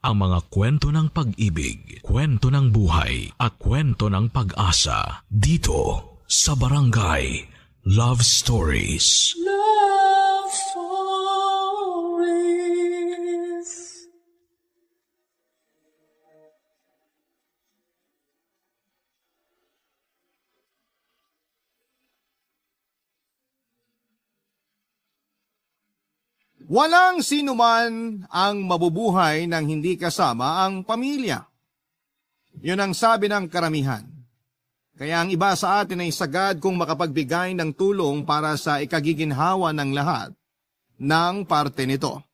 ang mga kwento ng pag-ibig, kwento ng buhay, at kwento ng pag-asa dito sa Barangay Love Stories. Love Stories. Walang sinuman ang mabubuhay nang hindi kasama ang pamilya. Yun ang sabi ng karamihan. Kaya ang iba sa atin ay sagad kung makapagbigay ng tulong para sa ikagiginhawa ng lahat ng parte nito.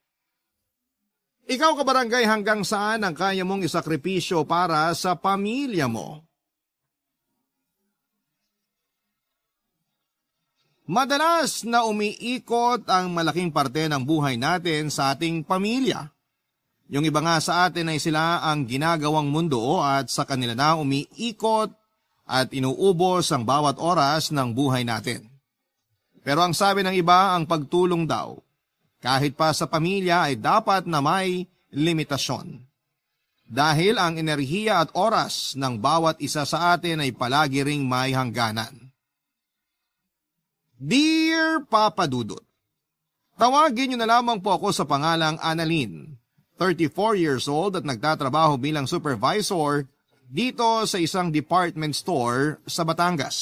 Ikaw kabarangay, hanggang saan ang kaya mong isakripisyo para sa pamilya mo? Madalas na umiikot ang malaking parte ng buhay natin sa ating pamilya. Yung iba nga sa atin ay sila ang ginagawang mundo at sa kanila na umiikot at inuubos ang bawat oras ng buhay natin. Pero ang sabi ng iba, ang pagtulong daw, kahit pa sa pamilya ay dapat na may limitasyon. Dahil ang enerhiya at oras ng bawat isa sa atin ay palagi ring may hangganan. Dear Papa Dudut, tawagin niyo na lamang po ako sa pangalang Annalyn, 34 years old at nagtatrabaho bilang supervisor dito sa isang department store sa Batangas.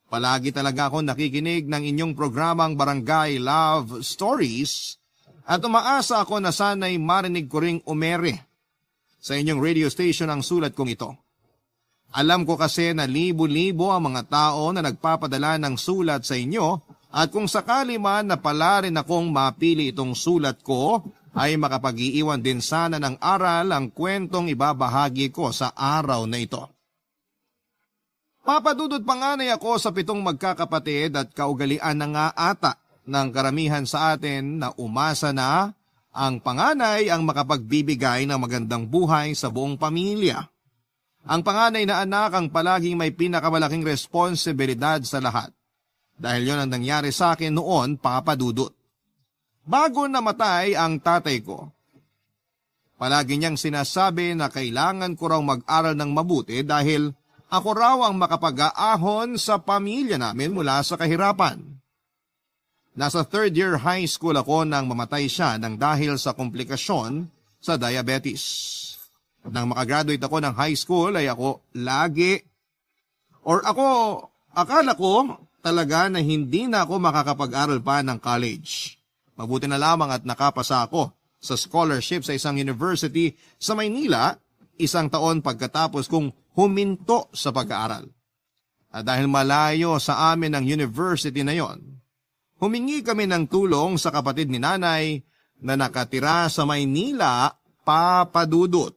Palagi talaga ako nakikinig ng inyong programang Barangay Love Stories at umaasa ako na sana'y marinig ko ring umere sa inyong radio station ang sulat kong ito. Alam ko kasi na libo-libo ang mga tao na nagpapadala ng sulat sa inyo at kung sakali man na pala rin akong mapili itong sulat ko, ay makapag-iiwan din sana ng aral ang kwentong ibabahagi ko sa araw na ito. Papadudod panganay ako sa 7 magkakapatid at kaugalian na nga ata ng karamihan sa atin na umasa na ang panganay ang makapagbibigay ng magandang buhay sa buong pamilya. Ang panganay na anak ang palaging may pinakamalaking responsibilidad sa lahat. Dahil yon ang nangyari sa akin noon, Papa Dudut. Bago namatay ang tatay ko, palagi niyang sinasabi na kailangan ko raw mag-aral ng mabuti dahil ako raw ang makapag-aahon sa pamilya namin mula sa kahirapan. Nasa 3rd year high school ako nang mamatay siya nang dahil sa komplikasyon sa diabetes. Nang makagraduate ako ng high school ay akala ko talaga na hindi na ako makakapag-aral pa ng college. Mabuti na lamang at nakapasa ako sa scholarship sa isang university sa Maynila 1 taon pagkatapos kong huminto sa pag-aaral. At dahil malayo sa amin ang university na yon, humingi kami ng tulong sa kapatid ni nanay na nakatira sa Maynila, Papa Dudut.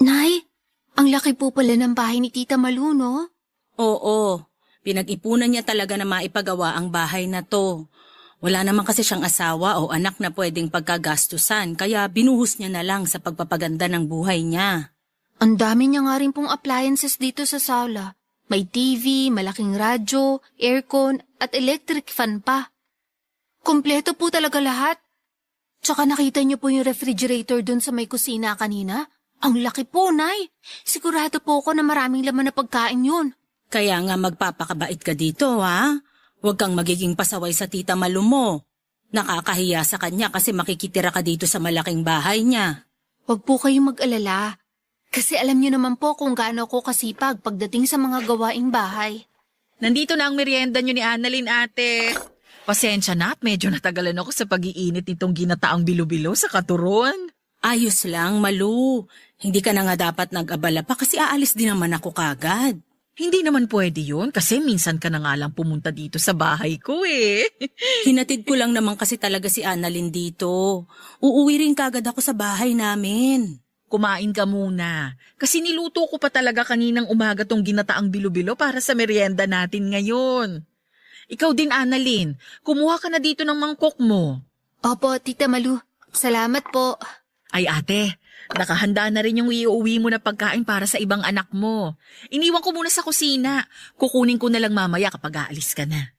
Nay, ang laki po pala ng bahay ni Tita Malu, no? Oo, pinag-ipunan niya talaga na maipagawa ang bahay na to. Wala naman kasi siyang asawa o anak na pwedeng pagkagastusan, kaya binuhos niya na lang sa pagpapaganda ng buhay niya. Ang dami niya nga rin pong appliances dito sa sala. May TV, malaking radyo, aircon, at electric fan pa. Kompleto po talaga lahat. Tsaka nakita niyo po yung refrigerator dun sa may kusina kanina? Ang laki po, Nay. Sigurado po ako na maraming laman na pagkain yun. Kaya nga magpapakabait ka dito, ha? Huwag kang magiging pasaway sa Tita Malu mo. Nakakahiya sa kanya kasi makikitira ka dito sa malaking bahay niya. Huwag po kayong mag-alala. Kasi alam niyo naman po kung gaano ako kasipag pagdating sa mga gawaing bahay. Nandito na ang merienda niyo ni Annalyn, ate. Pasensya na at medyo natagalan ako sa pag-iinit nitong ginataang bilo-bilo sa katuron. Ayos lang, Malu. Hindi ka na nga dapat nag-abala pa kasi aalis din naman ako kagad. Hindi naman pwede yun kasi minsan ka na nga lang pumunta dito sa bahay ko eh. Hinatid ko lang naman kasi talaga si Annalyn dito. Uuwi rin kagad ako sa bahay namin. Kumain ka muna. Kasi niluto ko pa talaga kaninang umaga tong ginataang bilo-bilo para sa merienda natin ngayon. Ikaw din, Annalyn. Kumuha ka na dito ng mangkok mo. Opo, Tita Malu. Salamat po. Ay ate, Nakahanda na rin yung iuwi mo na pagkain para sa ibang anak mo. Iniwan ko muna sa kusina. Kukunin ko na lang mamaya kapag aalis ka na.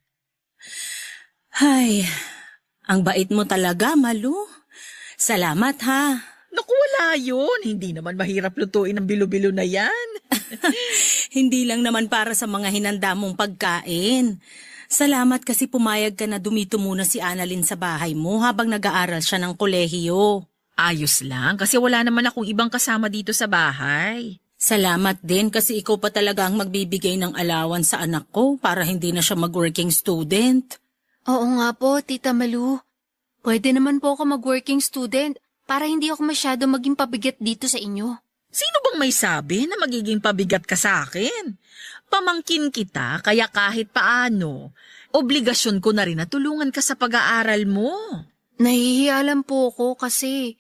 Ay, ang bait mo talaga, Malu. Salamat ha. Naku, wala yun. Hindi naman mahirap lutuin ang bilo-bilo na yan. Hindi lang naman para sa mga hinanda mong pagkain. Salamat kasi pumayag ka na dumito muna si Annalyn sa bahay mo habang nag-aaral siya ng kolehiyo. Ayos lang kasi wala naman akong ibang kasama dito sa bahay. Salamat din kasi ikaw pa talaga ang magbibigay ng allowance sa anak ko para hindi na siya mag-working student. Oo nga po, Tita Malu. Pwede naman po ako mag-working student para hindi ako masyado maging pabigat dito sa inyo. Sino bang may sabi na magiging pabigat ka sa akin? Pamangkin kita kaya kahit paano, obligasyon ko na rin na tulungan ka sa pag-aaral mo. Nahihiya lang po ako kasi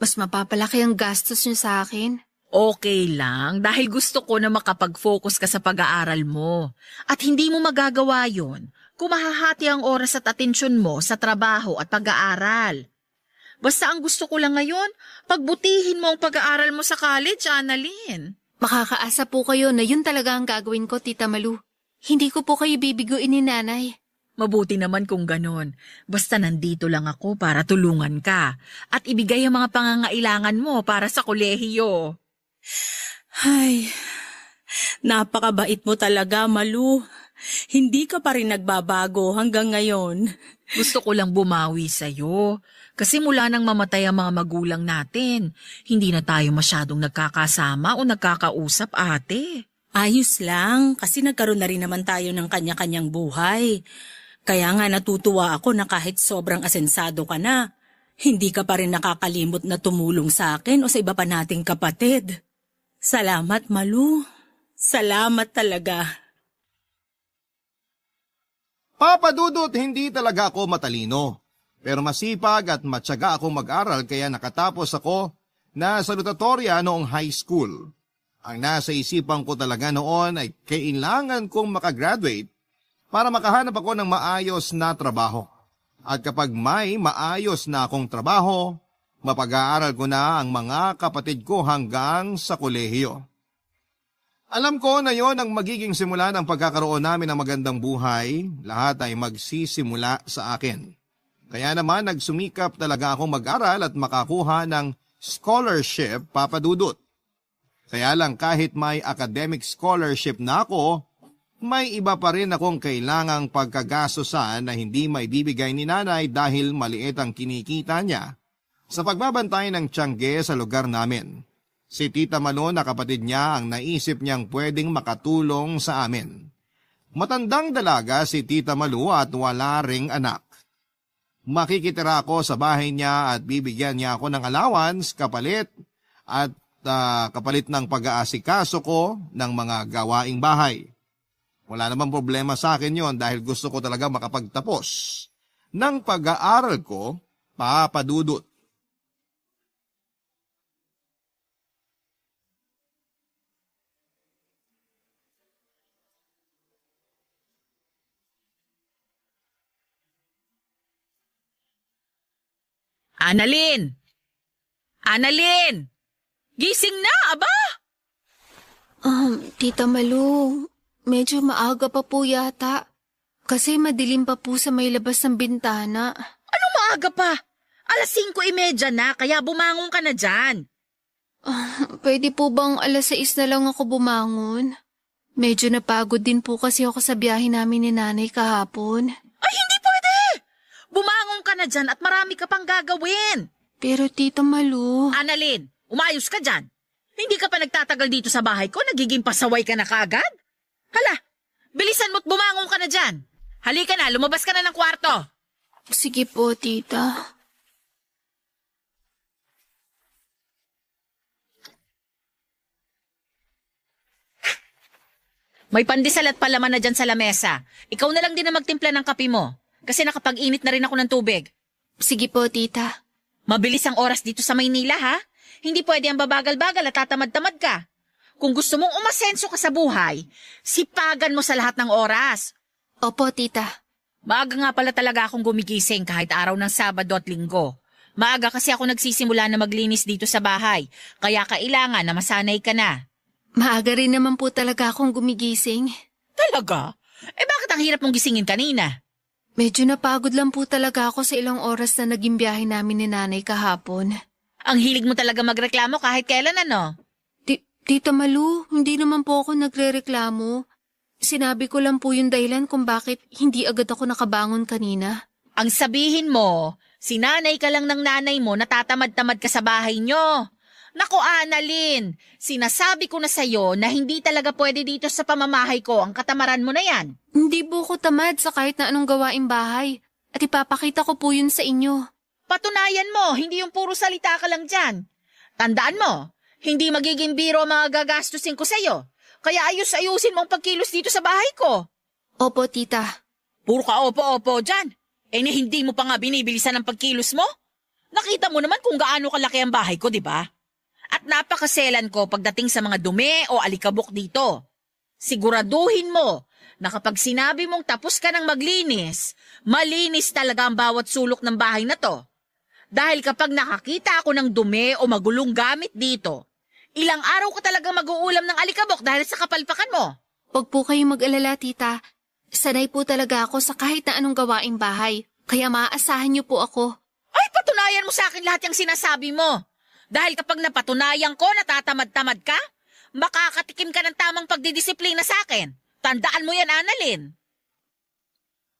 mas mapapalaki ang gastos niyo sa akin. Okay lang dahil gusto ko na makapag-focus ka sa pag-aaral mo. At hindi mo magagawa yon kung mahahati ang oras at atensyon mo sa trabaho at pag-aaral. Basta ang gusto ko lang ngayon, pagbutihin mo ang pag-aaral mo sa college, Annalyn. Makakaasa po kayo na yun talaga ang gagawin ko, Tita Malu. Hindi ko po kayo bibiguin ni Nanay. Mabuti naman kung ganon. Basta nandito lang ako para tulungan ka at ibigay ang mga pangangailangan mo para sa kolehiyo. Ay, napakabait mo talaga, Malu. Hindi ka pa rin nagbabago hanggang ngayon. Gusto ko lang bumawi sa'yo. Kasi mula nang mamatay ang mga magulang natin, hindi na tayo masyadong nagkakasama o nagkakausap, ate. Ayos lang, kasi nagkaroon na rin naman tayo ng kanya-kanyang buhay. Kaya nga natutuwa ako na kahit sobrang asensado ka na, hindi ka pa rin nakakalimot na tumulong sa akin o sa iba pa nating kapatid. Salamat, Malu. Salamat talaga. Papa Dudut, hindi talaga ako matalino. Pero masipag at matyaga ako mag-aral kaya nakatapos ako na salutatorya noong high school. Ang nasa isipan ko talaga noon ay kailangan kong makagraduate para makahanap ako ng maayos na trabaho. At kapag may maayos na akong trabaho, mapag-aaral ko na ang mga kapatid ko hanggang sa kolehiyo. Alam ko na yon ang magiging simula ng pagkakaroon namin ng magandang buhay, lahat ay magsisimula sa akin. Kaya naman nagsumikap talaga akong mag-aral at makakuha ng scholarship, Papa Dudut. Kaya lang kahit may academic scholarship na ako, may iba pa rin akong kailangang pagkagastosan na hindi may bibigay ni Nanay dahil maliit ang kinikita niya sa pagbabantay ng tiyangge sa lugar namin. Si Tita Malu na kapatid niya ang naisip niyang pwedeng makatulong sa amin. Matandang dalaga si Tita Malu at wala ring anak. Makikitira ako sa bahay niya at bibigyan niya ako ng allowance kapalit ng pag-aasikaso ko ng mga gawaing bahay. Wala namang problema sa akin yon dahil gusto ko talaga makapagtapos ng pag-aaral ko, Papa Dudut. Annalyn! Annalyn! Gising na, aba! Tita Malu, medyo maaga pa po yata. Kasi madilim pa po sa may labas ng bintana. Anong maaga pa? 5:30 na, kaya bumangon ka na dyan. Pwede po bang 6:00 na lang ako bumangon? Medyo napagod din po kasi ako sa biyahe namin ni Nanay kahapon. Ay, hindi pwede! Bumangon ka na dyan at marami ka pang gagawin. Pero Tita Malu... Annalyn, umayos ka dyan. Hindi ka pa nagtatagal dito sa bahay ko, nagiging pasaway ka na kaagad? Hala, bilisan mo't bumangon ka na dyan. Halika na, lumabas ka na ng kwarto. Sige po, Tita. May pandesal at palaman na dyan sa lamesa. Ikaw na lang din na magtimpla ng kape mo. Kasi nakapag-init na rin ako ng tubig. Sige po, Tita. Mabilis ang oras dito sa Maynila, ha? Hindi pwede ang babagal-bagal at tatamad-tamad ka. Kung gusto mong umasenso ka sa buhay, sipagan mo sa lahat ng oras. Opo, Tita. Maaga nga pala talaga akong gumigising kahit araw ng Sabado at Linggo. Maaga kasi ako nagsisimula na maglinis dito sa bahay, kaya kailangan na masanay ka na. Maaga rin naman po talaga akong gumigising. Talaga? Bakit ang hirap mong gisingin kanina? Medyo napagod lang po talaga ako sa ilang oras na naging biyahe namin ni nanay kahapon. Ang hilig mo talaga magreklamo kahit kailan ano? Tita Malu, hindi naman po ako nagrereklamo. Sinabi ko lang po yung dahilan kung bakit hindi agad ako nakabangon kanina. Ang sabihin mo, sinanay ka lang ng nanay mo, natatamad-tamad ka sa bahay nyo. Naku, Annalyn, sinasabi ko na sa'yo na hindi talaga pwede dito sa pamamahay ko ang katamaran mo na yan. Hindi po ko tamad sa kahit na anong gawaing bahay. At ipapakita ko po yun sa inyo. Patunayan mo, hindi yung puro salita ka lang dyan. Tandaan mo, hindi magiging biro ang mga gagastusin ko sa'yo. Kaya ayus-ayusin mo ang pagkilos dito sa bahay ko. Opo, tita. Puro ka opo-opo dyan. Hindi mo pa nga binibilisan ang pagkilos mo? Nakita mo naman kung gaano kalaki ang bahay ko, di ba? At napakaselan ko pagdating sa mga dumi o alikabok dito. Siguraduhin mo na kapag sinabi mong tapos ka ng maglinis, malinis talaga ang bawat sulok ng bahay na to. Dahil kapag nakakita ako ng dumi o magulong gamit dito, ilang araw ka talaga mag-uulam ng alikabok dahil sa kapalpakan mo. Huwag po kayong mag-alala, tita. Sanay po talaga ako sa kahit na anong gawaing bahay. Kaya maaasahan niyo po ako. Ay, patunayan mo sa akin lahat yung sinasabi mo. Dahil kapag napatunayan ko natatamad-tamad ka, makakatikim ka ng tamang pagdidisiplina sa akin. Tandaan mo yan, Annalyn.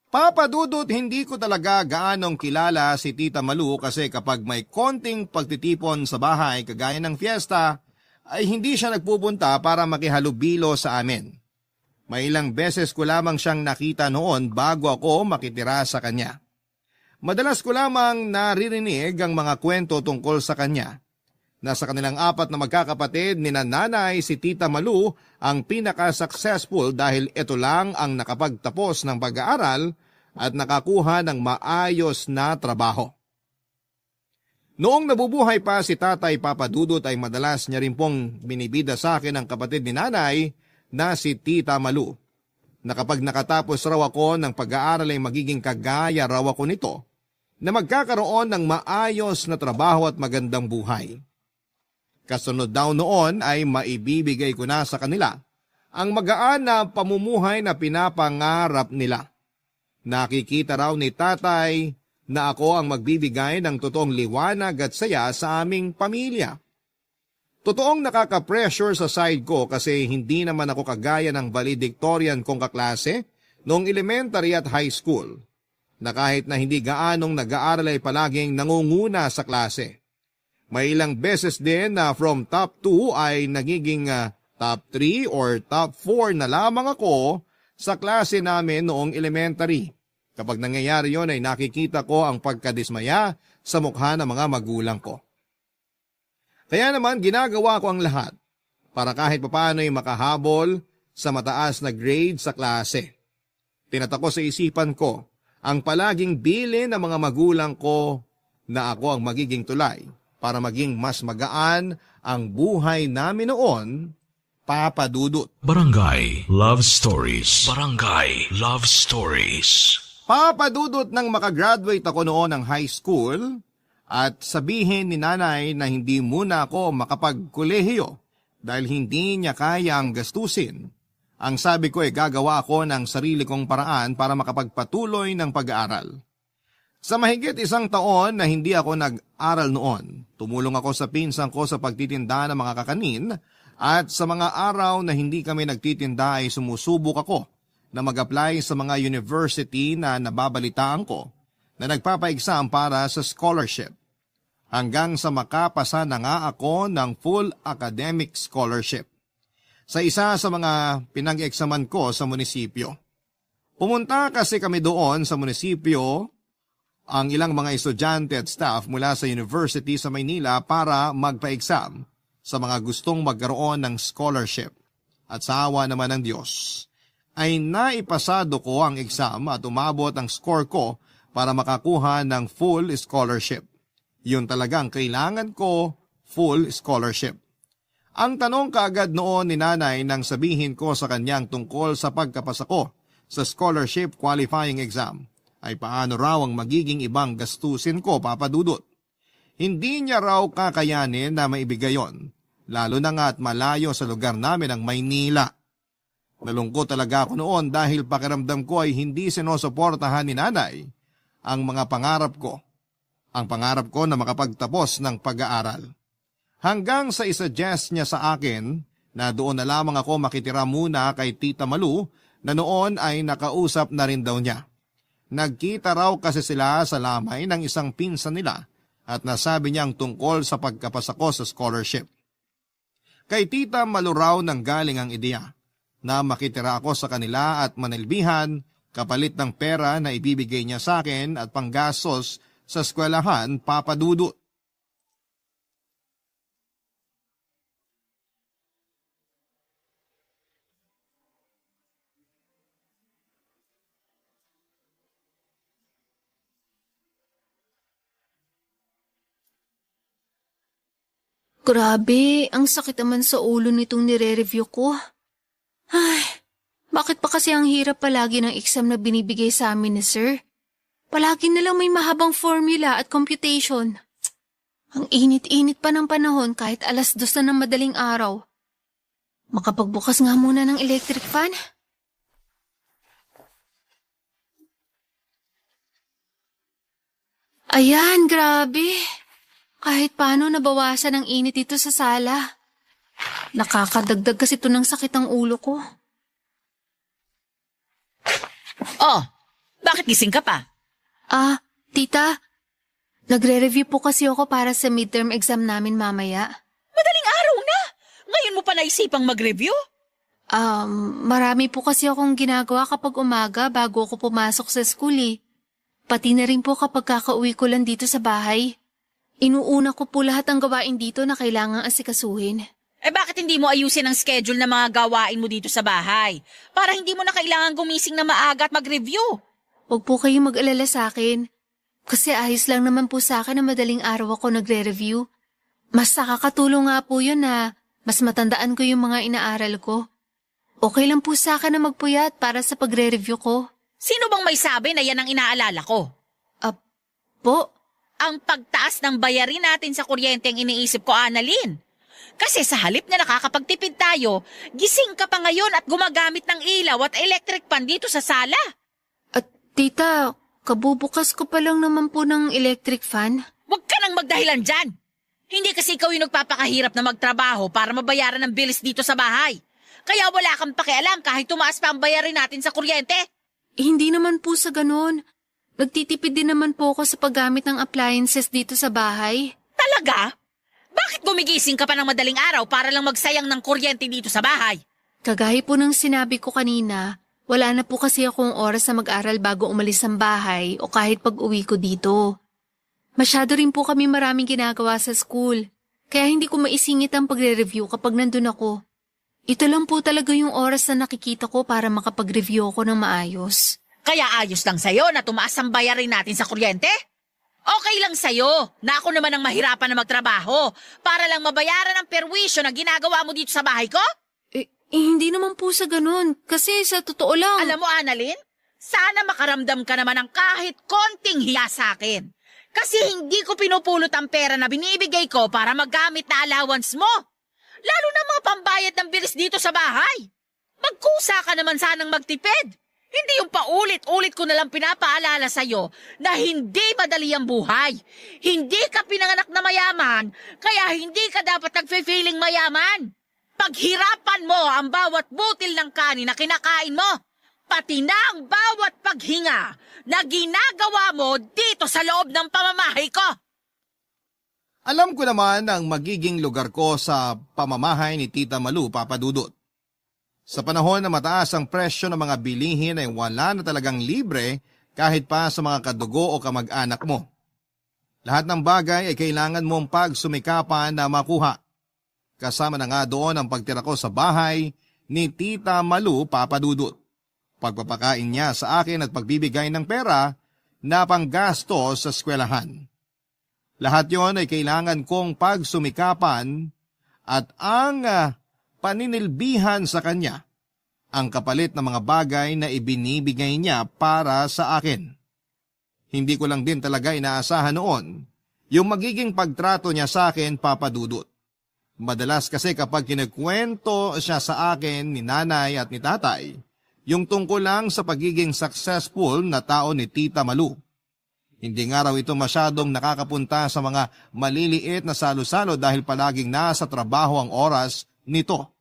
Papa Dudut, hindi ko talaga gaanong kilala si Tita Malu kasi kapag may konting pagtitipon sa bahay kagaya ng fiesta, ay hindi siya nagpupunta para makihalubilo sa amin. May ilang beses ko lamang siyang nakita noon bago ako makitira sa kanya. Madalas ko lamang naririnig ang mga kwento tungkol sa kanya. Nasa kanilang 4 na magkakapatid ni nanay si Tita Malu ang pinaka-successful dahil ito lang ang nakapagtapos ng pag-aaral at nakakuha ng maayos na trabaho. Noong nabubuhay pa si Tatay Papa Dudut ay madalas niya rin pong binibida sa akin ang kapatid ni nanay na si Tita Malu, na kapag nakatapos raw ako ng pag-aaral ay magiging kagaya raw ako nito, na magkakaroon ng maayos na trabaho at magandang buhay. Kasunod daw noon ay maibibigay ko na sa kanila ang magaan na pamumuhay na pinapangarap nila. Nakikita raw ni Tatay na ako ang magbibigay ng totoong liwanag at saya sa aming pamilya. Totoong nakaka-pressure sa side ko kasi hindi naman ako kagaya ng valedictorian kong kaklase noong elementary at high school, na kahit na hindi gaanong nag-aaral ay palaging nangunguna sa klase. May ilang beses din na from top 2 ay nagiging top 3 or top 4 na lamang ako sa klase namin noong elementary. Kapag nangyayari yon ay nakikita ko ang pagkadismaya sa mukha ng mga magulang ko. Kaya naman ginagawa ko ang lahat para kahit papaano ay makahabol sa mataas na grade sa klase. Tinatako sa isipan ko ang palaging bilin ng mga magulang ko na ako ang magiging tulay para maging mas magaan ang buhay namin noon, Papa Dudut. Barangay Love Stories. Barangay Love Stories. Papa Dudut, nang makagraduate ako noon ng high school at sabihin ni nanay na hindi muna ako makapagkolehiyo dahil hindi niya kaya ang gastusin, ang sabi ko ay gagawa ako ng sarili kong paraan para makapagpatuloy ng pag-aaral. Sa mahigit 1 taon na hindi ako nag-aral noon, tumulong ako sa pinsan ko sa pagtitinda ng mga kakanin at sa mga araw na hindi kami nagtitinda ay sumusubok ako na mag-apply sa mga university na nababalitaan ko na nagpapa-exam para sa scholarship. Hanggang sa makapasa na nga ako ng full academic scholarship sa isa sa mga pinag-examan ko sa munisipyo. Pumunta kasi kami doon sa munisipyo ang ilang mga estudyante at staff mula sa university sa Maynila para magpa-exam sa mga gustong magkaroon ng scholarship. At sa awa naman ng Diyos, ay naipasado ko ang exam at umabot ang score ko para makakuha ng full scholarship. Yun talagang kailangan ko, full scholarship. Ang tanong kaagad noon ni nanay nang sabihin ko sa kanyang tungkol sa pagkapasa ko sa scholarship qualifying exam ay paano raw ang magiging ibang gastusin ko, Papa Dudut. Hindi niya raw kakayanin na maibigay yon, lalo na nga at malayo sa lugar namin ang Maynila. Nalungkot talaga ako noon dahil pakiramdam ko ay hindi sinusuportahan ni nanay ang mga pangarap ko. Ang pangarap ko na makapagtapos ng pag-aaral. Hanggang sa isuggest niya sa akin na doon na lamang ako makitira muna kay Tita Malu na noon ay nakausap na rin daw niya. Nagkita raw kasi sila sa lamay ng isang pinsan nila at nasabi niyang tungkol sa pagkapasa ko sa scholarship. Kay Tita Malu raw nang galing ang ideya na makitira ako sa kanila at manilbihan kapalit ng pera na ibibigay niya sa akin at panggastos sa eskwelahan, Papa Dudut. Grabe, ang sakit naman sa ulo nitong nire-review ko. Ay, bakit pa kasi ang hirap palagi ng exam na binibigay sa amin ni Sir? Palagi na lang may mahabang formula at computation. Ang init-init pa ng panahon kahit 2:00 na ng madaling araw. Makapagbukas nga muna ng electric fan. Ayan, grabe. Kahit paano nabawasan ang init dito sa sala. Nakakadagdag kasi ito ng sakit ang ulo ko. Oh, bakit gising ka pa? Tita, nagre-review po kasi ako para sa midterm exam namin mamaya. Madaling araw na! Ngayon mo pa naisipang mag-review? Marami po kasi akong ginagawa kapag umaga bago ako pumasok sa school eh. Pati na rin po kapag kakauwi ko lang dito sa bahay. Inuuna ko po lahat ng gawain dito na kailangang asikasuhin. Eh bakit hindi mo ayusin ang schedule ng mga gawain mo dito sa bahay? Para hindi mo na kailangan gumising na maaga at mag-review. Huwag po kayong mag-alala sa akin. Kasi ayos lang naman po sa akin na madaling araw ako nagre-review. Mas nakakatulong nga po yun na mas matandaan ko yung mga inaaral ko. Okay lang po sa akin na magpuyat para sa pagre-review ko. Sino bang may sabi na yan ang inaalala ko? Po? Ang pagtaas ng bayarin natin sa kuryente ang iniisip ko, Annalyn. Kasi sa halip na nakakapagtipid tayo, gising ka pa ngayon at gumagamit ng ilaw at electric pan dito sa sala. Tita, kabubukas ko pa lang naman po ng electric fan. Huwag ka nang magdahilan dyan. Hindi kasi ikaw yung nagpapakahirap na magtrabaho para mabayaran ng bilis dito sa bahay. Kaya wala kang pakialam kahit tumaas pa ang bayarin natin sa kuryente. Hindi naman po sa ganun. Nagtitipid din naman po ako sa paggamit ng appliances dito sa bahay. Talaga? Bakit gumigising ka pa ng madaling araw para lang magsayang ng kuryente dito sa bahay? Kagaya po ng sinabi ko kanina, wala na po kasi akong oras na mag-aral bago umalis ng bahay o kahit pag-uwi ko dito. Masyado rin po kami maraming ginagawa sa school, kaya hindi ko maisingit ang pagre-review kapag nandun ako. Ito lang po talaga yung oras na nakikita ko para makapag-review ako ng maayos. Kaya ayos lang sa'yo na tumaas ang bayarin natin sa kuryente? Okay lang sa'yo na ako naman ang mahirapan na magtrabaho para lang mabayaran ang perwisyo na ginagawa mo dito sa bahay ko? Hindi naman po sa ganun. Kasi sa totoo lang... Alam mo, Annalyn, sana makaramdam ka naman ng kahit konting hiya sa akin. Kasi hindi ko pinupulot ang pera na binibigay ko para magamit na allowance mo. Lalo na mga pambayad ng bilis dito sa bahay. Magkusa ka naman sanang magtipid. Hindi yung paulit-ulit ko nalang pinapaalala sa'yo na hindi madali ang buhay. Hindi ka pinanganak na mayaman, kaya hindi ka dapat nagfe-feeling mayaman. Paghirapan mo ang bawat butil ng kanin na kinakain mo, pati na ang bawat paghinga na ginagawa mo dito sa loob ng pamamahay ko. Alam ko naman ang magiging lugar ko sa pamamahay ni Tita Malu, Papa Dudut. Sa panahon na mataas ang presyo ng mga bilihin ay wala na talagang libre kahit pa sa mga kadugo o kamag-anak mo. Lahat ng bagay ay kailangan mong pagsumikapan na makuha. Kasama na nga doon ang pagtira ko sa bahay ni Tita Malu, Papa Dudut. Pagpapakain niya sa akin at pagbibigay ng pera na panggasto sa eskwelahan. Lahat yon ay kailangan kong pagsumikapan at ang paninilbihan sa kanya ang kapalit ng mga bagay na ibinibigay niya para sa akin. Hindi ko lang din talaga inaasahan noon yung magiging pagtrato niya sa akin, Papa Dudut. Madalas kasi kapag kinagkwento siya sa akin ni nanay at ni tatay, yung tungkol lang sa pagiging successful na tao ni Tita Malu. Hindi nga raw ito masyadong nakakapunta sa mga maliliit na salo-salo dahil palaging nasa trabaho ang oras nito.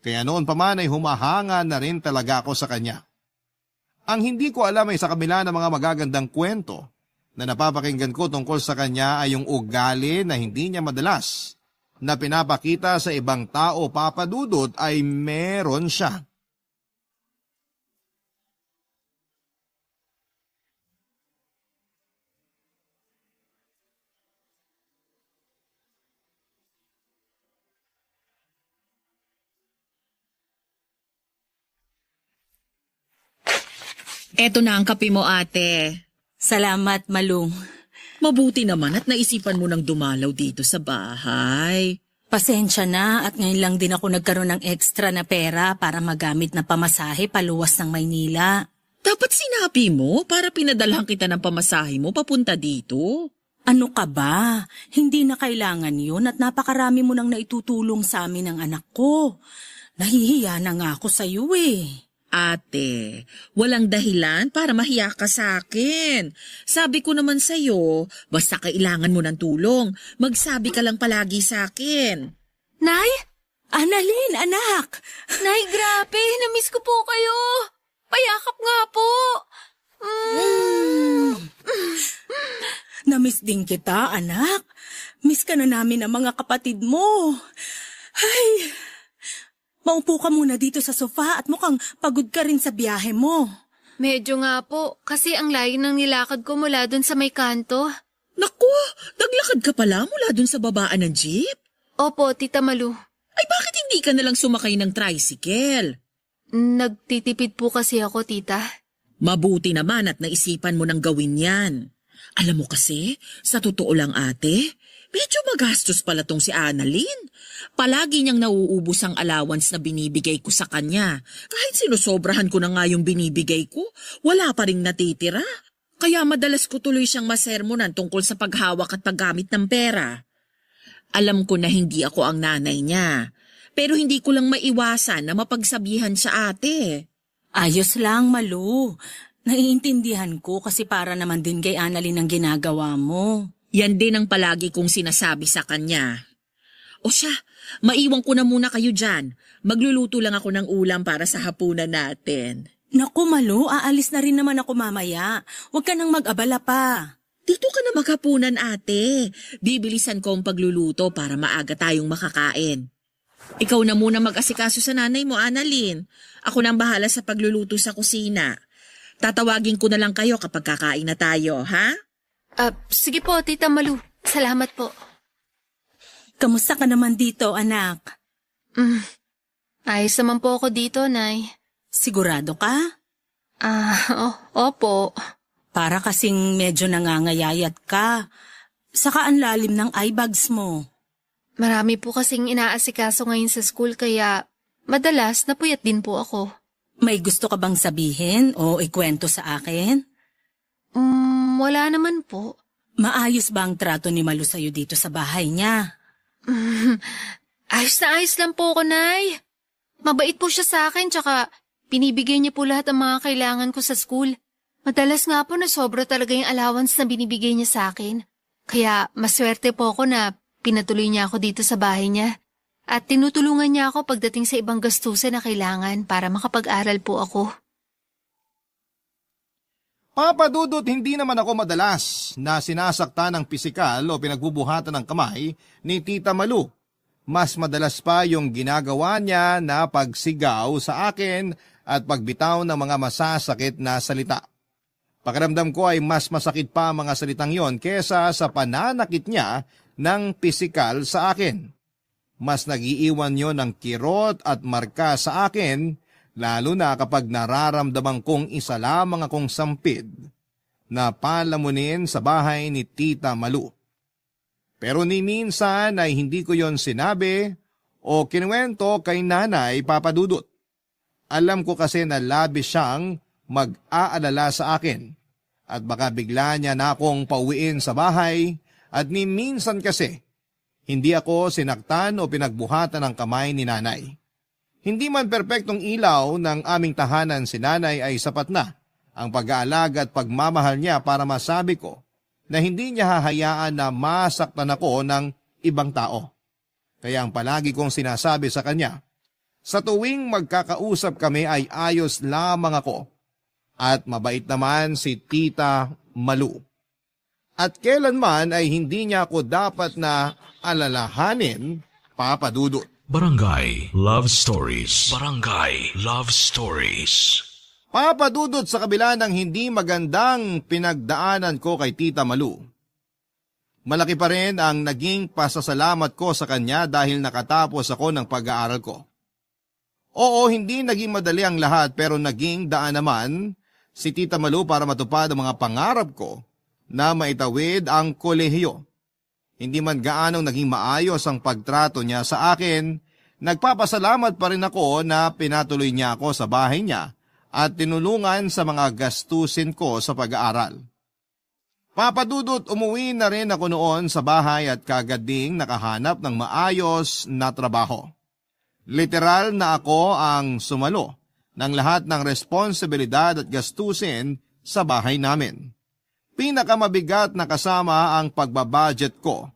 Kaya noon pa man ay humahanga na rin talaga ako sa kanya. Ang hindi ko alam ay sa kabila ng mga magagandang kwento na napapakinggan ko tungkol sa kanya ay yung ugali na hindi niya madalas na pinapakita sa ibang tao, Papa Dudut, ay meron siya. Eto na ang kape mo, ate. Salamat, Malung. Mabuti naman at naisipan mo nang dumalaw dito sa bahay. Pasensya na at ngayon lang din ako nagkaroon ng extra na pera para magamit na pamasahe paluwas ng Maynila. Dapat sinabi mo para pinadalhan kita ng pamasahe mo papunta dito. Ano ka ba? Hindi na kailangan yun at napakarami mo nang naitutulong sa amin ng anak ko. Nahihiya na nga ako sa iyo eh. Ate, walang dahilan para mahiya ka sa akin. Sabi ko naman sa'yo, basta kailangan mo ng tulong, magsabi ka lang palagi sa akin. Nay? Annalyn, anak! Nay, grabe. Namiss ko po kayo. Payakap nga po. Namiss din kita, anak. Miss ka na namin ang mga kapatid mo. Ay, maupo ka muna dito sa sofa at mukhang pagod ka rin sa biyahe mo. Medyo nga po, kasi ang layo ng nilakad ko mula dun sa may kanto. Naku, naglakad ka pala mula dun sa babaan ng jeep? Opo, Tita Malu. Ay bakit hindi ka nalang sumakay ng tricycle? Nagtitipid po kasi ako, tita. Mabuti naman at naisipan mo nang gawin yan. Alam mo kasi, sa totoo lang ate, medyo magastos pala tong si Annalyn. Palagi niyang nauubos ang allowance na binibigay ko sa kanya. Kahit sinusobrahan ko na nga yung binibigay ko, wala pa ring natitira. Kaya madalas ko tuloy siyang masermonan tungkol sa paghawak at paggamit ng pera. Alam ko na hindi ako ang nanay niya, pero hindi ko lang maiwasan na mapagsabihan sa ate. Ayos lang, Malu. Naiintindihan ko kasi para naman din kay Annalyn ang ginagawa mo. Yan din ang palagi kong sinasabi sa kanya. O siya, maiwan ko na muna kayo dyan. Magluluto lang ako ng ulam para sa hapunan natin. Naku, Malu, aalis na rin naman ako mamaya. Huwag ka nang mag-abala pa. Dito ka na maghapunan ate. Bibilisan ko ang pagluluto para maaga tayong makakain. Ikaw na muna mag-asikaso sa nanay mo, Annalyn. Ako nang bahala sa pagluluto sa kusina. Tatawagin ko na lang kayo kapag kakain na tayo, ha? Sige po, Tita Malu. Salamat po. Kamusta ka naman dito, anak? Ayos naman po ako dito, Nay. Sigurado ka? Opo. Para kasing medyo nangangayayat ka. Saka ang lalim ng eye bags mo. Marami po kasing inaasikaso ngayon sa school kaya madalas napuyat din po ako. May gusto ka bang sabihin o ikwento sa akin? Wala naman po. Maayos ba ang trato ni Malu sa'yo dito sa bahay niya? Ayos na ayos lang po ako, Nay. Mabait po siya sa akin tsaka binibigay niya po lahat ng mga kailangan ko sa school. Madalas nga po na sobra talaga yung allowance na binibigay niya sa akin. Kaya maswerte po ako na pinatuloy niya ako dito sa bahay niya. At tinutulungan niya ako pagdating sa ibang gastusin na kailangan para makapag-aral po ako. Papa Dudut, hindi naman ako madalas na sinasaktan ng pisikal o pinagbubuhatan ng kamay ni Tita Malu. Mas madalas pa yung ginagawa niya na pagsigaw sa akin at pagbitaw ng mga masasakit na salita. Pakiramdam ko ay mas masakit pa ang mga salitang yon kesa sa pananakit niya ng pisikal sa akin. Mas nagiiwan yon ng kirot at marka sa akin, lalo na kapag nararamdaman kong isa lamang akong sampid na palamunin sa bahay ni Tita Malu. Pero ni minsan ay hindi ko yon sinabi o kinuwento kay Nanay Papa Dudut. Alam ko kasi na labis siyang mag-aalala sa akin at baka bigla niya na akong pauwiin sa bahay At ni minsan kasi, hindi ako sinaktan o pinagbuhatan ng kamay ni nanay. Hindi man perpektong ilaw ng aming tahanan si nanay ay sapat na ang pag-aalaga at pagmamahal niya para masabi ko na hindi niya hahayaan na masaktan ako ng ibang tao. Kaya ang palagi kong sinasabi sa kanya, sa tuwing magkakausap kami ay ayos lamang ako at mabait naman si Tita Malu. At kailanman ay hindi niya ako dapat na alalahanin, Papa Dudut. Barangay Love Stories. Barangay Love Stories. Papa Dudut, sa kabila ng hindi magandang pinagdaanan ko kay Tita Malu, malaki pa rin ang naging pasasalamat ko sa kanya dahil nakatapos ako ng pag-aaral ko. Oo, hindi naging madali ang lahat pero naging daan naman si Tita Malu para matupad ang mga pangarap ko na maitawid ang kolehiyo. Hindi man gaanong naging maayos ang pagtrato niya sa akin, nagpapasalamat pa rin ako na pinatuloy niya ako sa bahay niya at tinulungan sa mga gastusin ko sa pag-aaral. Papa Dudut, umuwi na rin ako noon sa bahay at kagad ding nakahanap ng maayos na trabaho. Literal na ako ang sumalo ng lahat ng responsibilidad at gastusin sa bahay namin. Pinakamabigat na kasama ang pagbabudget ko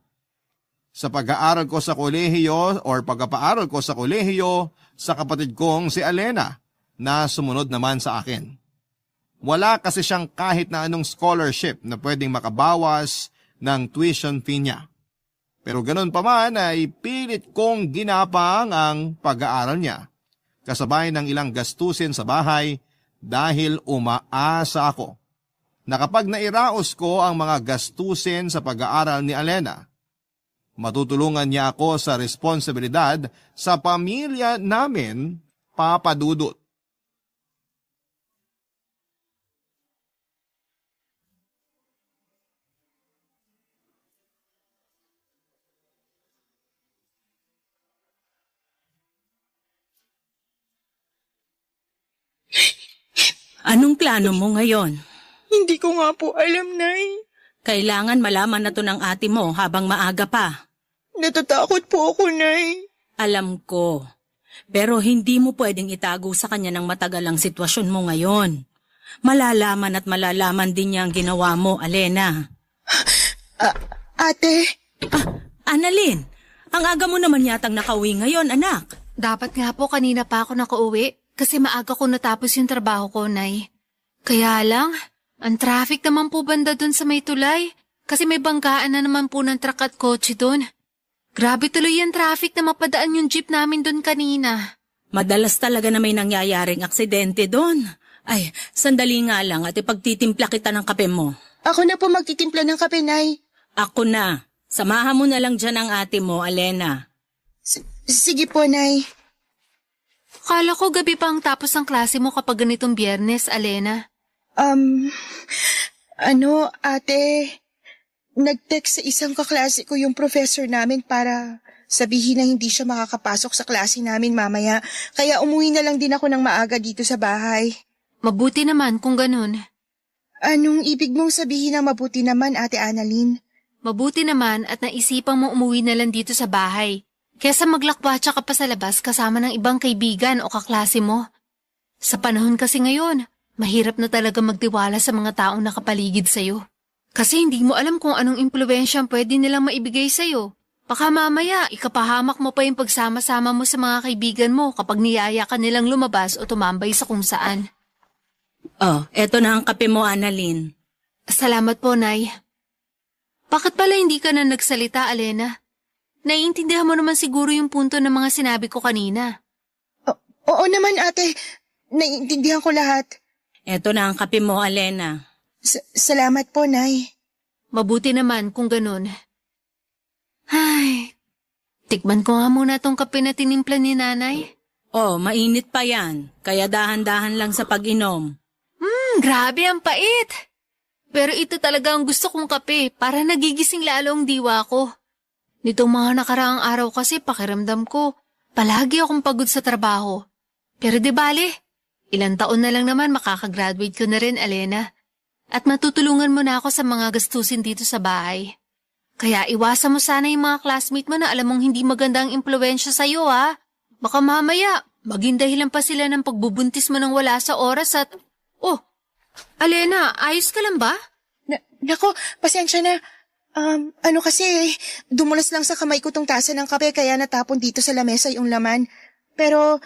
sa pag-aaral ko sa kolehiyo or pagpapaaral ko sa kolehiyo sa kapatid kong si Alena na sumunod naman sa akin. Wala kasi siyang kahit na anong scholarship na pwedeng makabawas ng tuition fee niya. Pero ganun pa man ay pilit kong ginapang ang pag-aaral niya, kasabay ng ilang gastusin sa bahay dahil umaasa ako na kapag nairaos ko ang mga gastusin sa pag-aaral ni Alena, matutulungan niya ako sa responsibilidad sa pamilya namin, Papa Dudut. Anong plano mo ngayon? Hindi ko nga po alam, Nay. Kailangan malaman na to ng ate mo habang maaga pa. Natatakot po ako, Nay. Alam ko. Pero hindi mo pwedeng itago sa kanya ng matagal ang sitwasyon mo ngayon. Malalaman at malalaman din niya ang ginawa mo, Alena. Ate, Annalyn, ang aga mo naman yatang nakauwi ngayon, anak. Dapat nga po kanina pa ako nakauwi kasi maaga ko natapos yung trabaho ko, Nay. Kaya lang, ang traffic naman po banda dun sa may tulay kasi may banggaan na naman po ng truck at kotse dun. Grabe tuloy yung traffic na mapadaan yung jeep namin dun kanina. Madalas talaga na may nangyayaring aksidente doon. Ay, sandali nga lang at ipagtitimpla kita ng kape mo. ako na po magtitimpla ng kape, Nay. Ako na. Samahan mo na lang dyan ang ate mo, Alena. Sige po, Nay. Kala ko gabi pa ang tapos ng klase mo kapag ganitong Biyernes, Alena. Ate, nag-text sa isang kaklase ko yung professor namin para sabihin na hindi siya makakapasok sa klase namin mamaya. Kaya umuwi na lang din ako ng maaga dito sa bahay. Mabuti naman kung ganun. Anong ibig mong sabihin na mabuti naman, Ate Annalyn? Mabuti naman at naisipang mo umuwi na lang dito sa bahay. Kesa maglakwatsa ka pa sa labas kasama ng ibang kaibigan o kaklase mo. Sa panahon kasi ngayon, mahirap na talaga magtiwala sa mga taong nakapaligid sa'yo. Kasi hindi mo alam kung anong impluwensya ang pwede nilang maibigay sa'yo. Baka mamaya, ikapahamak mo pa yung pagsama-sama mo sa mga kaibigan mo kapag niyaya ka nilang lumabas o tumambay sa kung saan. Oh, eto na ang kape mo, Annalyn. Salamat po, Nay. Bakit pala hindi ka na nagsalita, Alena? Naiintindihan mo naman siguro yung punto ng mga sinabi ko kanina. Oo naman, Ate. Naiintindihan ko lahat. Eto na ang kape mo, Alena. Salamat po, Nay. Mabuti naman kung ganun. Ay, tikman ko nga muna tong kape na tinimpla ni Nanay. Oh, mainit pa yan. Kaya dahan-dahan lang sa pag-inom. Grabe ang pait. Pero ito talaga ang gusto kong kape para nagigising lalo ang diwa ko. Nitong mga nakaraang araw kasi pakiramdam ko, palagi akong pagod sa trabaho. Pero di bale, ilang taon na lang naman makakagraduate ko na rin, Alena. At matutulungan mo na ako sa mga gastusin dito sa bahay. Kaya iwasan mo sana yung mga classmate mo na alam mong hindi magandang impluensya sa'yo, ha? Baka mamaya, maging dahilan pa sila ng pagbubuntis mo nang wala sa oras at... Oh, Alena, ayos ka lang ba? Nako, pasensya na. Kasi, dumulas lang sa kamay ko tong tasa ng kape kaya natapon dito sa lamesa yung laman. Pero,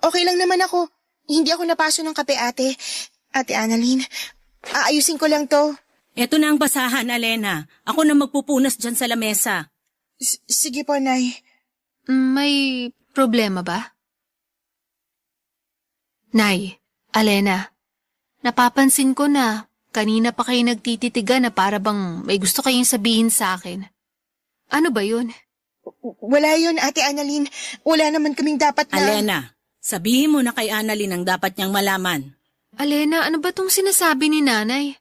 okay lang naman ako. Hindi ako napaso ng kape, ate. Ate Annalyn, aayusin ko lang to. Eto na ang basahan, Alena. Ako na magpupunas dyan sa lamesa. Sige po, Nay. May problema ba? Nay, Alena, napapansin ko na kanina pa kayo nagtititigan na para bang may gusto kayong sabihin sa akin. Ano ba yun? Wala yun, Ate Annalyn. Wala naman kaming dapat na... Alena, sabihin mo na kay Annalyn ang dapat niyang malaman. Alena, ano ba tong sinasabi ni nanay?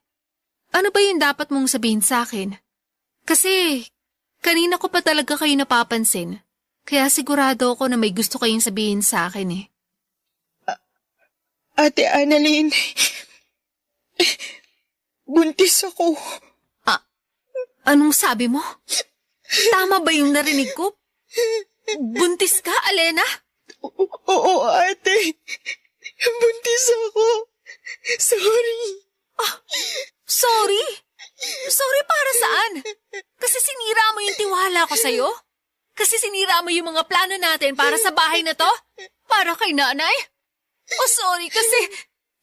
Ano ba yung dapat mong sabihin sa akin? Kasi, kanina ko pa talaga kayo napapansin. Kaya sigurado ako na may gusto kayong sabihin sa akin eh. Ate Annalyn, buntis ako. Anong sabi mo? Tama ba yung narinig ko? Buntis ka, Alena? Oo, ate. Buntis ako. Sorry. Sorry? Sorry para saan? Kasi sinira mo yung tiwala ko sa'yo? Kasi sinira mo yung mga plano natin para sa bahay na to? Para kay nanay? Sorry kasi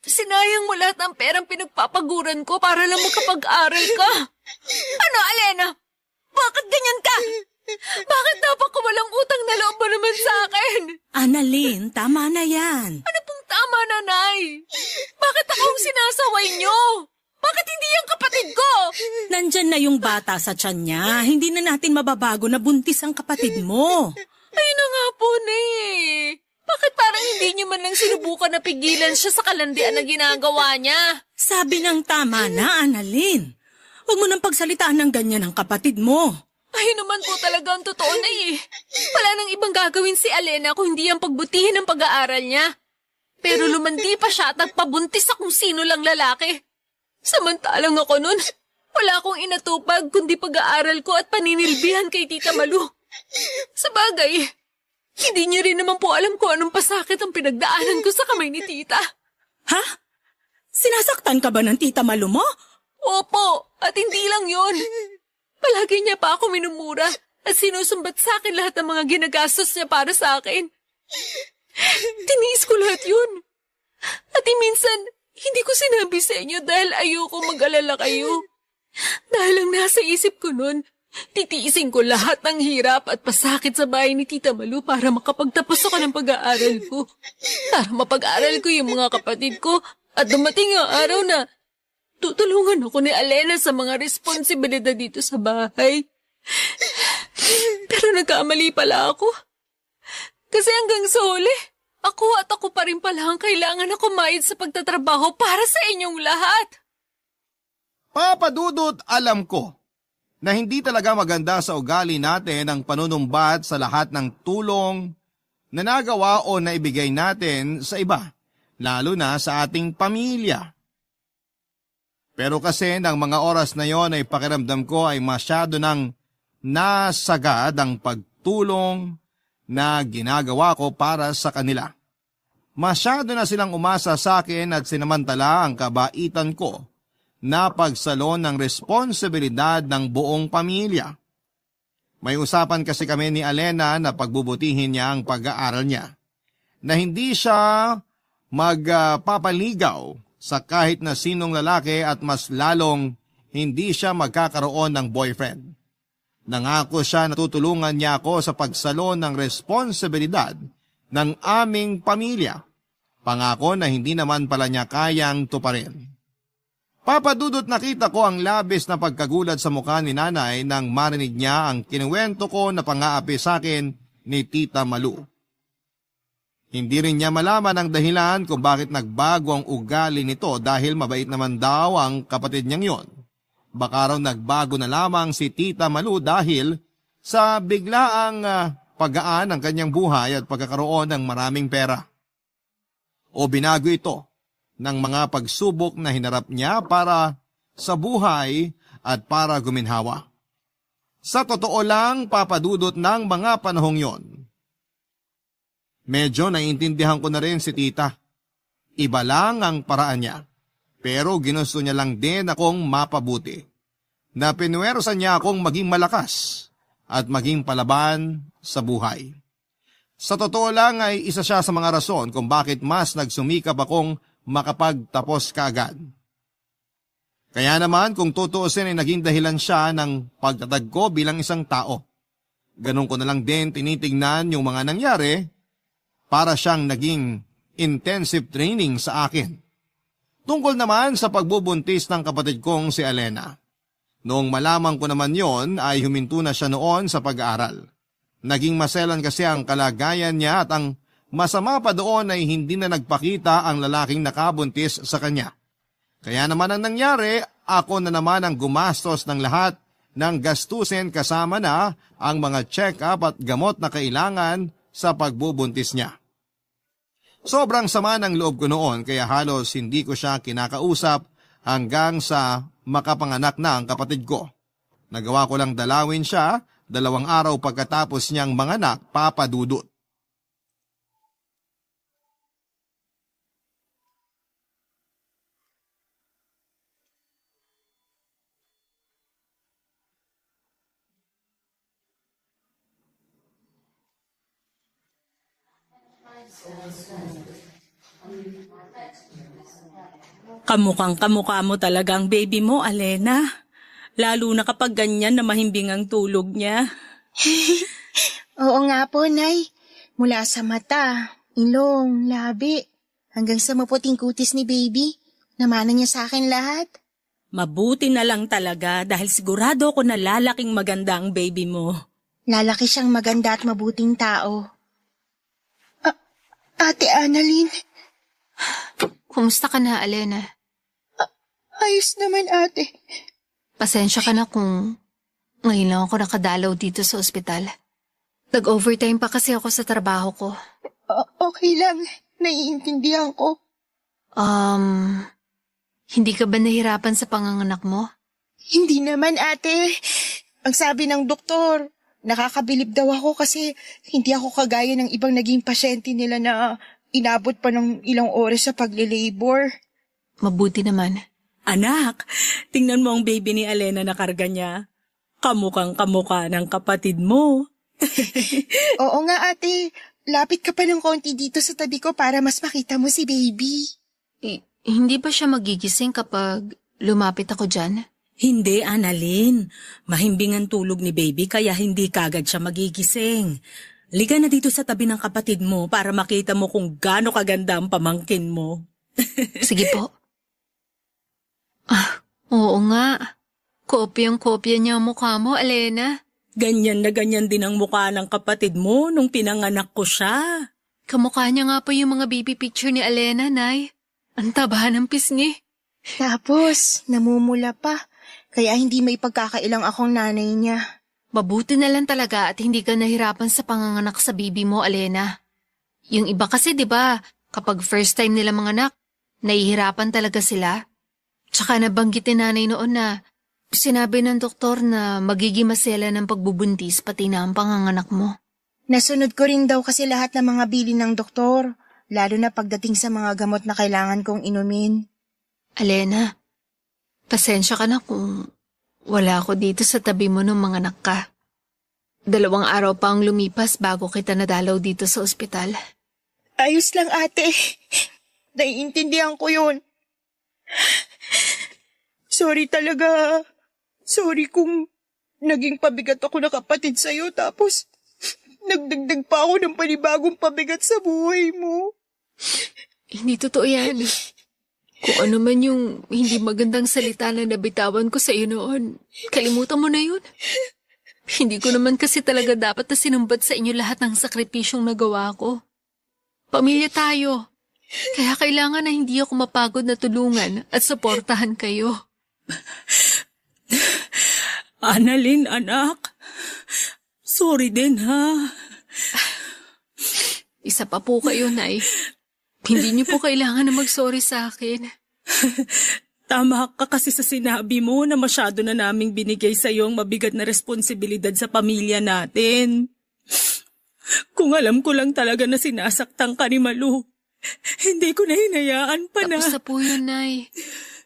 sinayang mo lahat ng perang pinagpapaguran ko para lang makapag-aral ka. Ano, Alena? Bakit ganyan ka? Bakit dapat ko walang utang na loob mo naman sa akin? Annalyn, tama na yan. Ano pong tama, nanay? Bakit ako ang sinasaway niyo? Bakit hindi yung kapatid ko? Nandyan na yung bata sa tiyan niya. Hindi na natin mababago na buntis ang kapatid mo. Ay na nga po, Nay. Bakit parang hindi niyo man lang sinubukan na pigilan siya sa kalandian na ginagawa niya? Sabi ng tama na, Annalyn. Huwag mo nang pagsalitaan ng ganyan ang kapatid mo. Ay naman po talaga ang totoo na eh. Wala nang ibang gagawin si Alena kung hindi ang pagbutihin ng pag-aaral niya. Pero lumandi pa siya at nagpabuntis sa kung sino lang lalaki. Samantalang ako nun, wala akong inatupag kundi pag-aaral ko at paninilbihan kay Tita Malu. Sa bagay, hindi niyo rin naman po alam kung anong pasakit ang pinagdaanan ko sa kamay ni Tita. Ha? Sinasaktan ka ba ng Tita Malu mo? Opo, at hindi lang yon. Palagi niya pa ako minumura at sinusumbat sa akin lahat ng mga ginagastos niya para sa akin. Tiniis ko lahat yun. At minsan, hindi ko sinabi sa inyo dahil ayoko mag-alala kayo. Dahil ang nasa isip ko nun, titiisin ko lahat ng hirap at pasakit sa bahay ni Tita Malu para makapagtapos ako ng pag-aaral ko. Para mapag-aaral ko yung mga kapatid ko at dumating ang araw na tutulungan ako ni Alena sa mga responsibilidad dito sa bahay. Pero nagkamali pala ako. Kasi hanggang sa huli, ako pa rin pala ang kailangan na kumayod sa pagtatrabaho para sa inyong lahat. Papa Dudut, alam ko na hindi talaga maganda sa ugali natin ang panunumbat sa lahat ng tulong na nagawa o naibigay natin sa iba, lalo na sa ating pamilya. Pero kasi ng mga oras na yon ay pakiramdam ko ay masyado nang nasagad ang pagtulong na ginagawa ko para sa kanila. Masyado na silang umasa sa akin at sinamantala ang kabaitan ko na pagsalon ng responsibilidad ng buong pamilya. May usapan kasi kami ni Alena na pagbubutihin niya ang pag-aaral niya, na hindi siya magpapaligaw sa kahit na sinong lalaki at mas lalong hindi siya magkakaroon ng boyfriend. Nangako siya na tutulungan niya ako sa pagsalon ng responsibilidad ng aming pamilya. Pangako na hindi naman pala niya kayang tuparin. Papa Dudut, nakita ko ang labis na pagkagulat sa mukha ni nanay nang marinig niya ang kinuwento ko na pang-aapi sa akin ni Tita Malu. Hindi rin niya malaman ang dahilan kung bakit nagbago ang ugali nito dahil mabait naman daw ang kapatid niyang yon. Baka raw nagbago na lamang si Tita Malu dahil sa biglaang paggaan ng kanyang buhay at pagkakaroon ng maraming pera. O binago ito ng mga pagsubok na hinarap niya para sa buhay at para guminhawa. Sa totoo lang, papadudot ng mga panahong yon, medyo naiintindihan ko na rin si tita. Iba lang ang paraan niya. Pero ginusto niya lang din akong mapabuti. Na pinuwersa niya akong maging malakas at maging palaban sa buhay. Sa totoo lang ay isa siya sa mga rason kung bakit mas nagsumikap akong makapagtapos kaagad. Kaya naman kung tutuusin ay naging dahilan siya ng pagtatag ko bilang isang tao. Ganun ko na lang din tinitignan yung mga nangyari para siyang naging intensive training sa akin. Tungkol naman sa pagbubuntis ng kapatid kong si Elena. Noong malaman ko naman yon ay huminto na siya noon sa pag-aaral. Naging maselan kasi ang kalagayan niya at ang masama pa doon ay hindi na nagpakita ang lalaking nakabuntis sa kanya. Kaya naman ang nangyari, ako na naman ang gumastos ng lahat ng gastusin kasama na ang mga check-up at gamot na kailangan sa pagbubuntis niya. Sobrang sama ng loob ko noon kaya halos hindi ko siya kinakausap hanggang sa makapanganak na ang kapatid ko. Nagawa ko lang dalawin siya 2 araw pagkatapos niyang manganak, Papa Dudut. Kamukhang kamukha mo talagang baby mo, Alena. Lalo na kapag ganyan na mahimbing ang tulog niya. Oo nga po, Nay. Mula sa mata, ilong, labi, hanggang sa maputing kutis ni baby. Namana niya sa akin lahat. Mabuti na lang talaga dahil sigurado ko na lalaking maganda ang baby mo. Lalaki siyang maganda at mabuting tao. Ate Annalyn, Kumusta ka na, Alena? ayos naman ate. Pasensya ka na kung ngayon lang ako nakadalaw dito sa ospital. Nag-overtime pa kasi ako sa trabaho ko. Okay lang, naiintindihan ko. Hindi ka ba nahirapan sa panganganak mo? Hindi naman ate. Ang sabi ng doktor, nakakabilib daw ako kasi hindi ako kagaya ng ibang naging pasyente nila na inabot pa ng ilang oras sa pagle-labor. Mabuti naman. Anak, tingnan mo ang baby ni Alena na karga niya. Kamukhang kamukha ng kapatid mo. Oo nga ate, lapit ka pa ng konti dito sa tabi ko para mas makita mo si baby. Hindi ba siya magigising kapag lumapit ako dyan? Hindi, Annalyn. Mahimbing ang tulog ni baby kaya hindi kagad siya magigising. Liga na dito sa tabi ng kapatid mo para makita mo kung gaano kaganda ang pamangkin mo. Sige po. Oo nga. Kopyang-kopya niya ang mukha mo, Alena. Ganyan na ganyan din ang mukha ng kapatid mo nung pinanganak ko siya. Kamukha niya nga po yung mga baby picture ni Alena, Nay. Ang taba ng pisngi. Tapos, namumula pa. Kaya hindi may pagkakailang akong nanay niya. Mabuti na lang talaga at hindi ka nahirapan sa panganganak sa baby mo, Alena. Yung iba kasi, di ba, kapag first time nila manganak, nahihirapan talaga sila. Tsaka nabanggitin nanay noon na sinabi ng doktor na magiging masela ng pagbubuntis pati na ang panganganak mo. Nasunod ko rin daw kasi lahat ng mga bilin ng doktor, lalo na pagdating sa mga gamot na kailangan kong inumin. Alena, pasensya ka na kung wala ako dito sa tabi mo nung manganak ka. 2 araw pa ang lumipas bago kita nadalaw dito sa ospital. Ayos lang ate. Naiintindihan ko yun. Sorry talaga. Sorry kung naging pabigat ako na kapatid sa'yo tapos nagdagdag pa ako ng panibagong pabigat sa buhay mo. Hindi totoo yan. Kung ano man yung hindi magandang salita na nabitawan ko sa iyo noon, kalimutan mo na yun. Hindi ko naman kasi talaga dapat na sinumbat sa inyo lahat ng sakripisyong nagawa ko. Pamilya tayo. Kaya kailangan na hindi ako mapagod na tulungan at suportahan kayo. Annalyn, anak. Sorry din, ha? Isa pa po kayo, Nay. Hindi niyo po kailangan na mag-sorry sa akin. Tama ka kasi sa sinabi mo na masyado na naming binigay sa iyo ang mabigat na responsibilidad sa pamilya natin. Kung alam ko lang talaga na sinasaktan ka ni Malu, hindi ko na hinayaan pa na. Tapos na po yun, Nay.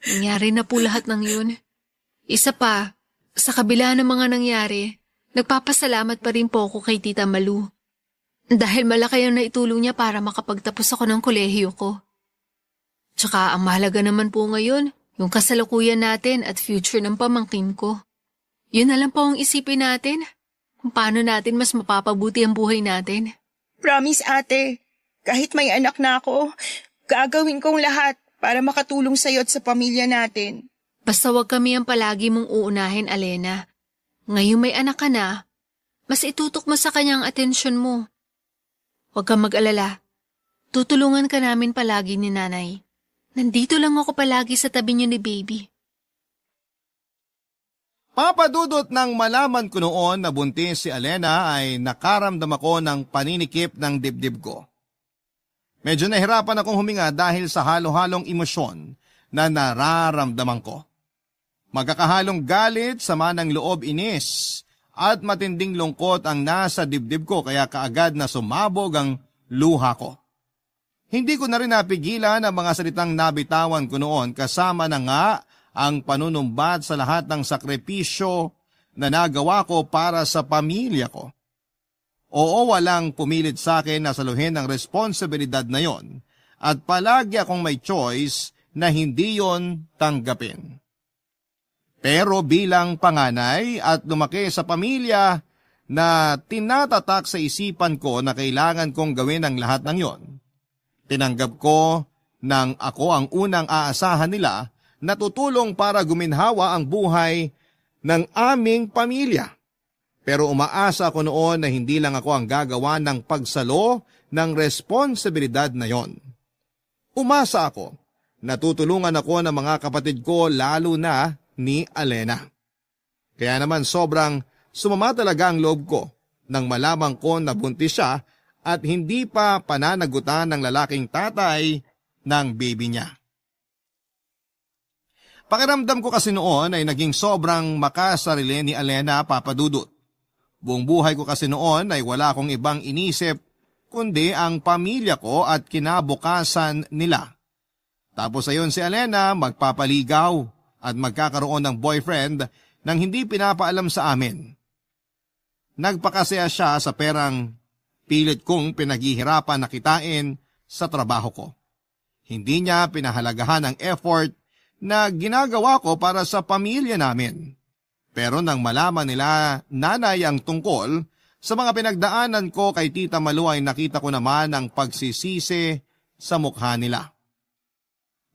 Nangyari na po lahat ng yun. Isa pa, sa kabila ng mga nangyari, nagpapasalamat pa rin po ako kay Tita Malu. Dahil malaki ang naitulong niya para makapagtapos ako ng kolehiyo ko. Tsaka ang mahalaga naman po ngayon, yung kasalukuyan natin at future ng pamangkin ko. Yun na lang po ang isipin natin, kung paano natin mas mapapabuti ang buhay natin. Promise, ate. Kahit may anak na ako, gagawin kong lahat para makatulong sa'yo at sa pamilya natin. Basta wag kami ang palagi mong uunahin, Alena. Ngayon may anak ka na, mas itutok mo sa kanyang atensyon mo. Huwag kang mag-alala. Tutulungan ka namin palagi ni Nanay. Nandito lang ako palagi sa tabi niyo ni Baby. Papadudot nang malaman ko noon na buntis si Alena ay nakaramdam ako ng paninikip ng dibdib ko. Medyo nahirapan akong huminga dahil sa halo-halong emosyon na nararamdaman ko. Magkakahalong galit, sama ng loob, inis at matinding lungkot ang nasa dibdib ko kaya kaagad na sumabog ang luha ko. Hindi ko na rin napigilan ang mga salitang nabitawan ko noon kasama na nga ang panunumbat sa lahat ng sakripisyo na nagawa ko para sa pamilya ko. Oo, walang pumilit sa akin na saluhin ang responsibilidad na yon at palagi akong may choice na hindi yon tanggapin. Pero bilang panganay at lumaki sa pamilya na tinatatak sa isipan ko na kailangan kong gawin ang lahat ng yon, tinanggap ko nang ako ang unang aasahan nila na tutulong para guminhawa ang buhay ng aming pamilya. Pero umaasa ako noon na hindi lang ako ang gagawa ng pagsalo ng responsibilidad na yon. Umasa ako na tutulungan ako ng mga kapatid ko lalo na ni Alena. Kaya naman sobrang sumama talaga ang loob ko nang malamang ko na buntis siya at hindi pa pananagutan ng lalaking tatay ng baby niya. Pakiramdam ko kasi noon ay naging sobrang makasarili ni Alena, Papadudot. Buong buhay ko kasi noon ay wala akong ibang inisip kundi ang pamilya ko at kinabukasan nila. Tapos ayon si Alena magpapaligaw at magkakaroon ng boyfriend nang hindi pinapaalam sa amin. Nagpakasaya siya sa perang pilit kong pinaghihirapan na kitain sa trabaho ko. Hindi niya pinahalagahan ang effort na ginagawa ko para sa pamilya namin. Pero nang malaman nila nanay ang tungkol sa mga pinagdaanan ko kay Tita Malu ay nakita ko naman ang pagsisisi sa mukha nila.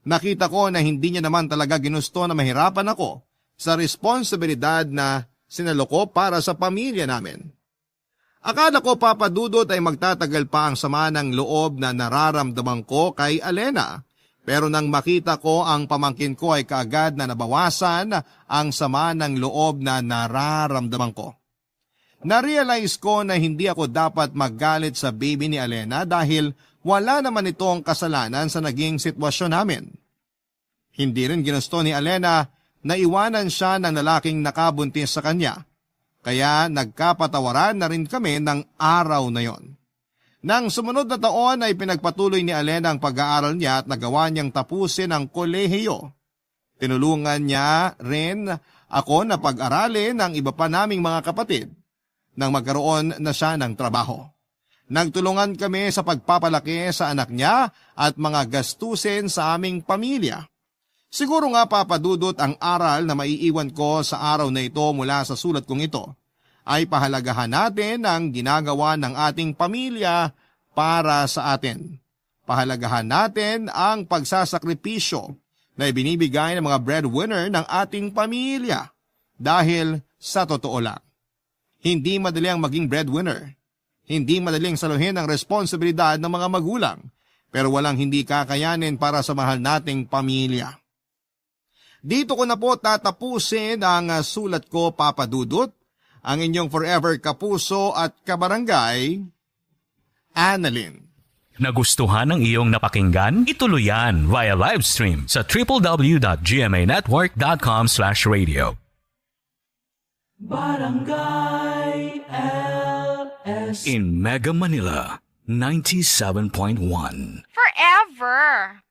Nakita ko na hindi niya naman talaga ginusto na mahirapan ako sa responsibilidad na sinalo ko para sa pamilya namin. Akala ko, Papadudot, ay magtatagal pa ang sama ng loob na nararamdaman ko kay Alena. Pero nang makita ko ang pamangkin ko ay kaagad na nabawasan ang sama ng loob na nararamdaman ko. Narealize ko na hindi ako dapat maggalit sa baby ni Alena dahil wala naman itong kasalanan sa naging sitwasyon namin. Hindi rin ginusto ni Alena na iwanan siya ng lalaking nakabuntis sa kanya. Kaya nagkapatawaran na rin kami ng araw na yon. Nang sumunod na taon ay pinagpatuloy ni Alena ang pag-aaral niya at nagawa niyang tapusin ang kolehiyo. Tinulungan niya rin ako na pag-aralin ng iba pa naming mga kapatid nang magkaroon na siya ng trabaho. Nagtulungan kami sa pagpapalaki sa anak niya at mga gastusin sa aming pamilya. Siguro nga, Papadudot, ang aral na maiiwan ko sa araw na ito mula sa sulat kong ito ay pahalagahan natin ang ginagawa ng ating pamilya para sa atin. Pahalagahan natin ang pagsasakripisyo na ibinibigay ng mga breadwinner ng ating pamilya. Dahil sa totoo lang, hindi madali ang maging breadwinner. Hindi madaling saluhin ang responsibilidad ng mga magulang, pero walang hindi kakayanin para sa mahal nating pamilya. Dito ko na po tatapusin ang sulat ko, Papadudot. Ang inyong forever kapuso at kabarangay, Annalyn. Nagustuhan ng iyong napakinggan? Ituloy yan via live stream sa www.gmanetwork.com/radio. Barangay LS in Mega Manila 97.1. Forever.